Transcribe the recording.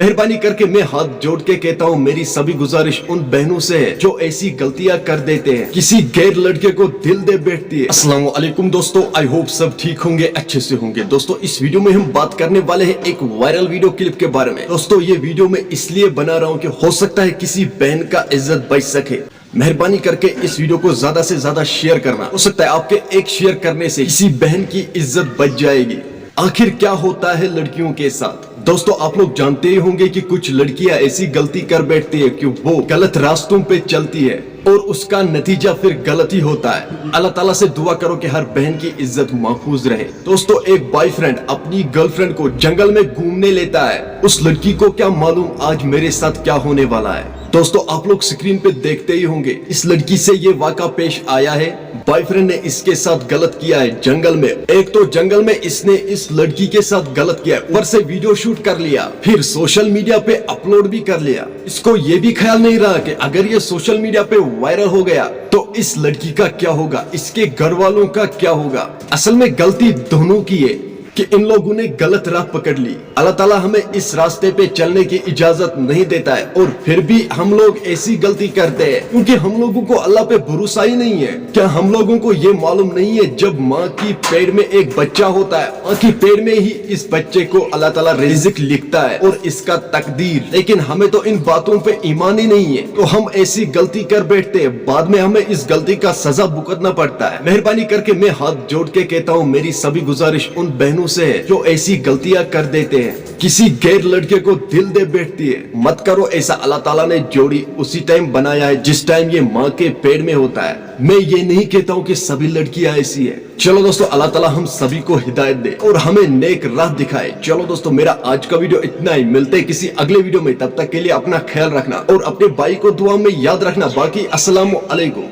मेहरबानी करके मैं हाथ जोड़ के कहता हूँ, मेरी सभी गुजारिश उन बहनों से है जो ऐसी गलतियां कर देते हैं, किसी गैर लड़के को दिल दे बैठती है। अस्सलाम वालेकुम दोस्तों, आई होप सब ठीक होंगे, अच्छे से होंगे। दोस्तों इस वीडियो में हम बात करने वाले हैं एक वायरल वीडियो क्लिप के बारे में। दोस्तों ये वीडियो मैं इसलिए बना रहा हूँ कि हो सकता है किसी बहन का इज्जत बच सके। मेहरबानी करके इस वीडियो को ज्यादा से ज्यादा शेयर करना। हो सकता है आपके एक शेयर करने से किसी बहन की इज्जत बच जाएगी। आखिर क्या होता है लड़कियों के साथ? दोस्तों आप लोग जानते ही होंगे कि कुछ लड़कियां ऐसी गलती कर बैठती है कि वो गलत रास्तों पे चलती है और उसका नतीजा फिर गलत ही होता है। अल्लाह ताला से दुआ करो कि हर बहन की इज्जत महफूज रहे। दोस्तों एक बॉयफ्रेंड अपनी गर्लफ्रेंड को जंगल में घूमने लेता है। उस लड़की को क्या मालूम आज मेरे साथ क्या होने वाला है। दोस्तों आप लोग स्क्रीन पे देखते ही होंगे, इस लड़की से ये वाक़ा पेश आया है। बॉयफ्रेंड ने इसके साथ गलत किया है जंगल में। एक तो जंगल में इसने इस लड़की के साथ गलत किया, ऊपर से वीडियो शूट कर लिया, फिर सोशल मीडिया पे अपलोड भी कर लिया। इसको ये भी ख्याल नहीं रहा कि अगर ये सोशल मीडिया पे वायरल हो गया तो इस लड़की का क्या होगा, इसके घर वालों का क्या होगा। असल में गलती दोनों की है कि इन लोगों ने गलत राह पकड़ ली। अल्लाह ताला हमें इस रास्ते पे चलने की इजाजत नहीं देता है और फिर भी हम लोग ऐसी गलती करते हैं क्योंकि हम लोगों को अल्लाह पे भरोसा ही नहीं है। क्या हम लोगों को ये मालूम नहीं है जब माँ की पेट में एक बच्चा होता है, माँ की पेट में ही इस बच्चे को अल्लाह ताला रिज़्क लिखता है और इसका तकदीर। लेकिन हमें तो इन बातों पे ईमान ही नहीं है, तो हम ऐसी गलती कर बैठते हैं, बाद में हमें इस गलती का सजा भुगतना पड़ता है। मेहरबानी करके मैं हाथ जोड़ के कहता हूँ, मेरी सभी गुजारिश उन बहनों से है जो ऐसी गलतियां कर देते हैं, किसी गैर लड़के को दिल दे बैठती है। मत करो ऐसा। अल्लाह ताला ने जोड़ी उसी टाइम बनाया है जिस टाइम ये माँ के पेट में होता है। मैं ये नहीं कहता हूँ कि सभी लड़कियां ऐसी है। चलो दोस्तों अल्लाह ताला हम सभी को हिदायत दे और हमें नेक राह दिखाए। चलो दोस्तों मेरा आज का वीडियो इतना ही, मिलते हैं किसी अगले वीडियो में। तब तक के लिए अपना ख्याल रखना और अपने भाई को दुआ में याद रखना। बाकी अस्सलाम वालेकुम।